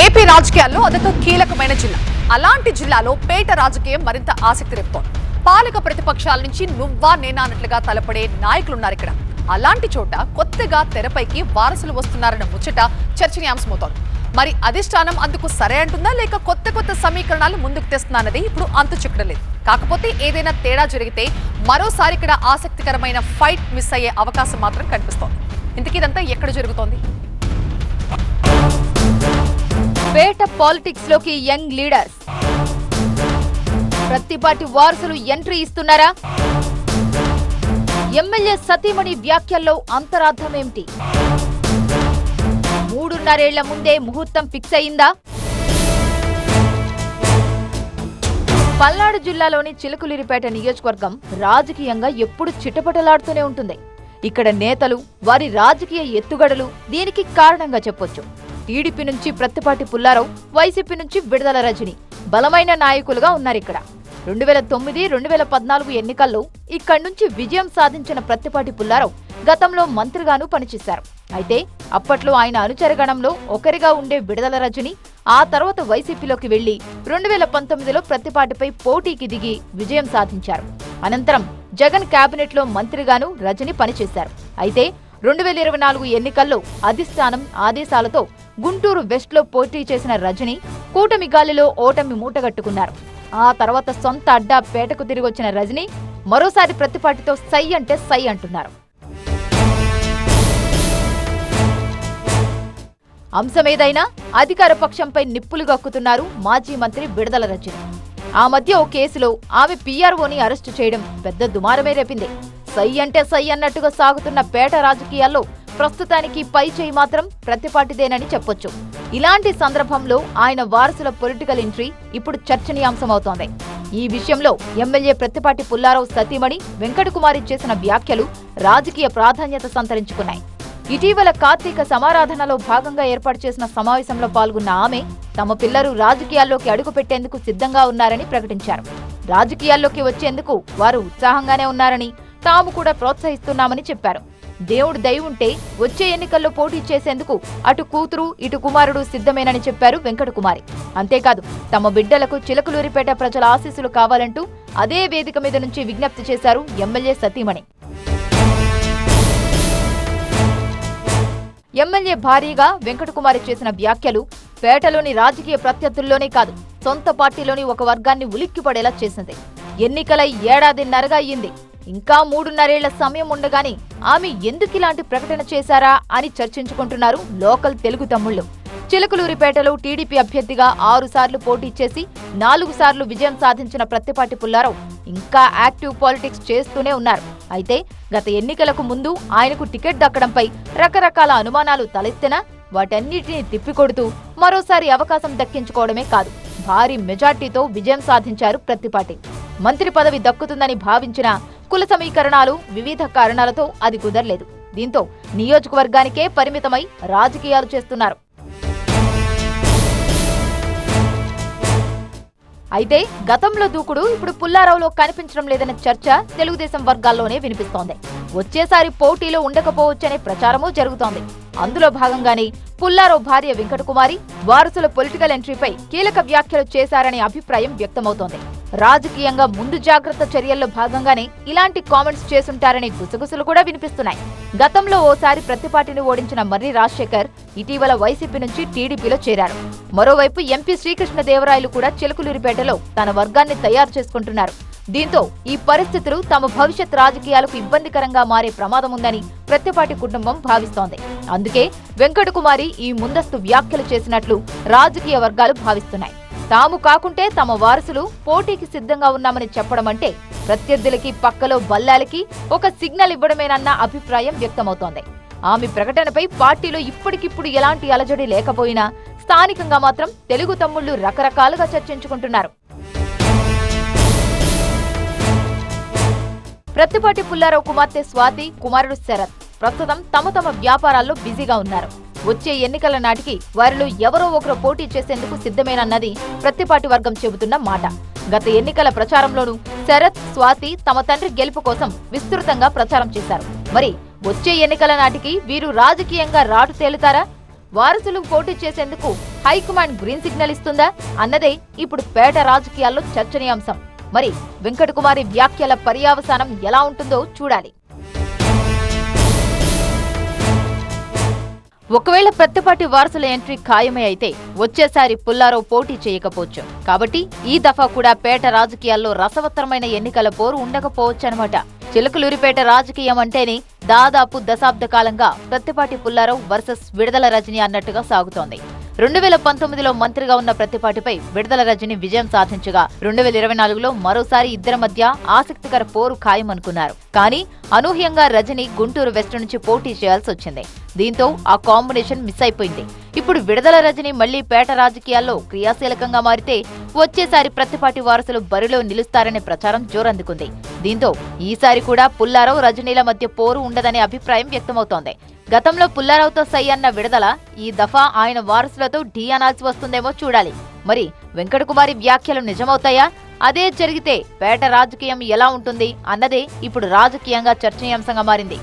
AP రాజకీయాల్లో అదొక కీలకమైన జిల్లా. అలాంటి జిల్లాలో పేట రాజకీయం మరింత ఆసక్తి రేపుతోంది. పాలక ప్రతిపక్షాల నుంచి నువ్వా నేనా అన్నట్లుగా తలపడే నాయకులున్నారు ఇక్కడ. అలాంటి చోట కొత్తగా తెరపైకి వారసులు వస్తున్నారన్న ముచ్చట చర్చనీయాంశమవుతోంది. మరి అధిష్టానం అందుకు సరే అంటుందా లేక కొత్త కొత్త సమీకరణాలు ముందుకు తెస్తున్నానది ఇప్పుడు అంతు చిక్కడలేదు. కాకపోతే ఏదైనా తేడా జరిగితే మరోసారి ఇక్కడ ఆసక్తికరమైన ఫైట్ మిస్ అయ్యే అవకాశం మాత్రం కనిపిస్తోంది. ఇంతకీ ఇదంతా ఎక్కడ జరుగుతోంది? పేట పాలిటిక్స్ లోకి యంగ్ లీడర్స్, ప్రతిపాటి వారసులు ఎంట్రీ ఇస్తున్నారా? ఎమ్మెల్యే సతీమణి వ్యాఖ్యల్లో అంతరార్థం ఏమిటి? 3.5 ఏళ్ల ముందే ముహూర్తం ఫిక్స్ అయిందా? పల్నాడు జిల్లాలోని చిలుకలూరిపేట నియోజకవర్గం రాజకీయంగా ఎప్పుడు చిటపటలాడుతూనే ఉంటుంది. ఇక్కడ నేతలు, వారి రాజకీయ ఎత్తుగడలు దీనికి కారణంగా చెప్పొచ్చు. టీడీపీ నుంచి ప్రత్తిపాటి పుల్లారావు, వైసీపీ నుంచి విడుదల రజని బలమైన నాయకులుగా ఉన్నారిక్కడ. 2009, 2014 ఎన్నికల్లో ఇక్కడి నుంచి విజయం సాధించిన ప్రత్తిపాటి పుల్లారావు గతంలో మంత్రిగానూ పనిచేశారు. అయితే అప్పట్లో ఆయన అనుచరగణంలో ఒకరిగా ఉండే విడుదల రజని ఆ తర్వాత వైసీపీలోకి వెళ్లి 2019లో ప్రత్తిపాటిపై పోటీకి దిగి విజయం సాధించారు. అనంతరం జగన్ కేబినెట్ లో మంత్రిగానూ రజని పనిచేశారు. అయితే 2024 ఎన్నికల్లో అధిష్టానం ఆదేశాలతో గుంటూరు వెస్ట్ లో పోటీ చేసిన రజని కూటమి గాలిలో ఓటమి మూటగట్టుకున్నారు. ఆ తర్వాత సొంత అడ్డా పేటకు తిరిగొచ్చిన రజని మరోసారి ప్రత్తిపాటితో సై అంటే సై అంటున్నారు. అంశమేదైనా అధికార పక్షంపై నిప్పులు గక్కుతున్నారు మాజీ మంత్రి విడుదల రజని. ఆ మధ్య ఓ కేసులో ఆమె పీఆర్ఓని అరెస్టు చేయడం పెద్ద దుమారమే రేపింది. సై అంటే సై అన్నట్టుగా సాగుతున్న పేట రాజకీయాల్లో ప్రస్తుతానికి పై చేయి మాత్రం ప్రత్తిపాటిదేనని చెప్పొచ్చు. ఇలాంటి సందర్భంలో ఆయన వారసుల పొలిటికల్ ఎంట్రీ ఇప్పుడు చర్చనీయాంశమవుతోంది. ఈ విషయంలో ఎమ్మెల్యే ప్రత్తిపాటి పుల్లారావు సతీమణి వెంకటకుమారి చేసిన వ్యాఖ్యలు రాజకీయ ప్రాధాన్యత సంతరించుకున్నాయి. ఇటీవల కార్తీక సమారాధనలో భాగంగా ఏర్పాటు చేసిన సమావేశంలో పాల్గొన్న ఆమె తమ పిల్లలు రాజకీయాల్లోకి అడుగుపెట్టేందుకు సిద్ధంగా ఉన్నారని ప్రకటించారు. రాజకీయాల్లోకి వచ్చేందుకు వారు ఉత్సాహంగానే ఉన్నారని, తాము కూడా ప్రోత్సహిస్తున్నామని చెప్పారు. దేవుడు దయ ఉంటే వచ్చే ఎన్నికల్లో పోటీ చేసేందుకు అటు కూతురు ఇటు కుమారుడు సిద్ధమేనని చెప్పారు వెంకటకుమారి. అంతేకాదు తమ బిడ్డలకు చిలకలూరిపేట ప్రజల ఆశీస్సులు కావాలంటూ అదే వేదిక మీద నుంచి విజ్ఞప్తి చేశారు ఎమ్మెల్యే సతీమణి. ఎమ్మెల్యే భారీగా వెంకటకుమారి చేసిన వ్యాఖ్యలు పేటలోని రాజకీయ ప్రత్యర్థుల్లోనే కాదు, సొంత పార్టీలోని ఒక వర్గాన్ని ఉలిక్కిపడేలా చేసింది. ఎన్నికలై 1.5 ఏళ్లన్నరగా అయ్యింది. ఇంకా 3.5 ఏళ్ల సమయం ఉండగానే ఆమె ఎందుకిలాంటి ప్రకటన చేశారా అని చర్చించుకుంటున్నారు లోకల్ తెలుగు తమ్ముళ్లు. చిలకలూరిపేటలో టీడీపీ అభ్యర్థిగా 6 సార్లు పోటీ చేసి 4 సార్లు విజయం సాధించిన ప్రత్తిపాటి పుల్లారావు ఇంకా యాక్టివ్ పాలిటిక్స్ చేస్తూనే ఉన్నారు. అయితే గత ఎన్నికలకు ముందు ఆయనకు టికెట్ దక్కడంపై రకరకాల అనుమానాలు తలెత్తినా వాటన్నిటినీ తిప్పికొడుతూ మరోసారి అవకాశం దక్కించుకోవడమే కాదు, భారీ మెజార్టీతో విజయం సాధించారు ప్రత్తిపాటి. మంత్రి పదవి దక్కుతుందని భావించిన కుల సమీకరణాలు, వివిధ కారణాలతో అది కుదరలేదు. దీంతో నియోజకవర్గానికే పరిమితమై రాజకీయాలు చేస్తున్నారు. అయితే గతంలో దూకుడు ఇప్పుడు పుల్లారావులో కనిపించడం లేదన్న చర్చ తెలుగుదేశం వర్గాల్లోనే వినిపిస్తోంది. వచ్చేసారి పోటీలో ఉండకపోవచ్చనే ప్రచారమూ జరుగుతోంది. అందులో భాగంగానే పుల్లారావు భార్య వెంకటకుమారి వారసుల పొలిటికల్ ఎంట్రీపై కీలక వ్యాఖ్యలు చేశారనే అభిప్రాయం వ్యక్తమవుతోంది. రాజకీయంగా ముందు జాగ్రత్త చర్యల్లో భాగంగానే ఇలాంటి కామెంట్స్ చేసుంటారనే గుసగుసలు కూడా వినిపిస్తున్నాయి. గతంలో ఓసారి ప్రత్తిపాటిని ఓడించిన మర్రి రాజశేఖర్ ఇటీవల వైసీపీ నుంచి టీడీపీలో చేరారు. మరోవైపు ఎంపీ శ్రీకృష్ణదేవరాయలు కూడా చిలకలూరిపేటలో తన వర్గాన్ని తయారు చేసుకుంటున్నారు. దీంతో ఈ పరిస్థితులు తమ భవిష్యత్ రాజకీయాలకు ఇబ్బందికరంగా మారే ప్రమాదం ఉందని ప్రత్తిపాటి కుటుంబం భావిస్తోంది. అందుకే వెంకటకుమారి ఈ ముందస్తు వ్యాఖ్యలు చేసినట్లు రాజకీయ వర్గాలు భావిస్తున్నాయి. తాము కాకుంటే తమ వారసులు పోటీకి సిద్ధంగా ఉన్నామని చెప్పడం అంటే ప్రత్యర్థులకి పక్కలో బల్లాలకి ఒక సిగ్నల్ ఇవ్వడమేనన్న అభిప్రాయం వ్యక్తమవుతోంది. ఆమె ప్రకటనపై పార్టీలో ఇప్పటికిప్పుడు ఎలాంటి అలజడి లేకపోయినా స్థానికంగా మాత్రం తెలుగు తమ్ముళ్లు రకరకాలుగా చర్చించుకుంటున్నారు. ప్రత్తిపాటి పుల్లారావు కుమార్తె స్వాతి, కుమారుడు శరత్ ప్రస్తుతం తమ వ్యాపారాల్లో బిజీగా ఉన్నారు. వచ్చే ఎన్నికల నాటికి వారిలో ఎవరో ఒకరు పోటీ చేసేందుకు సిద్ధమేనన్నది ప్రత్తిపాటి వర్గం చెబుతున్న మాట. గత ఎన్నికల ప్రచారంలోనూ శరత్, స్వాతి తమ తండ్రి గెలుపు కోసం విస్తృతంగా ప్రచారం చేశారు. మరి వచ్చే ఎన్నికల నాటికి వీరు రాజకీయంగా రాటు తేలుతారా? వారసులు పోటీ చేసేందుకు హైకమాండ్ గ్రీన్ సిగ్నల్ ఇస్తుందా అన్నదే ఇప్పుడు పేట రాజకీయాల్లో చర్చనీయాంశం. మరి వెంకట కుమారి వ్యాఖ్యల పర్యావసానం ఎలా ఉంటుందో చూడాలి. ఒకవేళ ప్రత్తిపాటి వారసుల ఎంట్రీ ఖాయమే అయితే వచ్చేసారి పుల్లారావు పోటీ చేయకపోవచ్చు. కాబట్టి ఈ దఫా కూడా పేట రాజకీయాల్లో రసవత్తరమైన ఎన్నికల పోరు ఉండకపోవచ్చనమాట. చిలకలూరిపేట రాజకీయం అంటేనే దాదాపు దశాబ్ద కాలంగా ప్రత్తిపాటి పుల్లారావు వర్సెస్ విడుదల రజని అన్నట్టుగా సాగుతోంది. 2019లో మంత్రిగా ఉన్న ప్రత్తిపాటిపై విడుదల రజని విజయం సాధించగా 2024లో మరోసారి ఇద్దరి మధ్య ఆసక్తికర పోరు ఖాయమనుకున్నారు. కానీ అనూహ్యంగా రజని గుంటూరు వెస్ట్ నుంచి పోటీ చేయాల్సి వచ్చింది. దీంతో ఆ కాంబినేషన్ మిస్ అయిపోయింది. ఇప్పుడు విడుదల రజని మళ్లీ పేట రాజకీయాల్లో క్రియాశీలకంగా మారితే వచ్చేసారి ప్రత్తిపాటి వారసులు బరిలో నిలుస్తారనే ప్రచారం జోరందుకుంది. దీంతో ఈసారి కూడా పుల్లారావు రజనీల మధ్య పోరు ఉండదనే అభిప్రాయం వ్యక్తమవుతోంది. గతంలో పుల్లారావుతో సై అన్న విడుదల ఈ దఫా ఆయన వారసులతో ఢీ అనాల్సి వస్తుందేమో చూడాలి. మరి వెంకట కుమారి వ్యాఖ్యలు నిజమవుతాయా? అదే జరిగితే పేట రాజకీయం ఎలా ఉంటుంది అన్నదే ఇప్పుడు రాజకీయంగా చర్చనీయాంశంగా మారింది.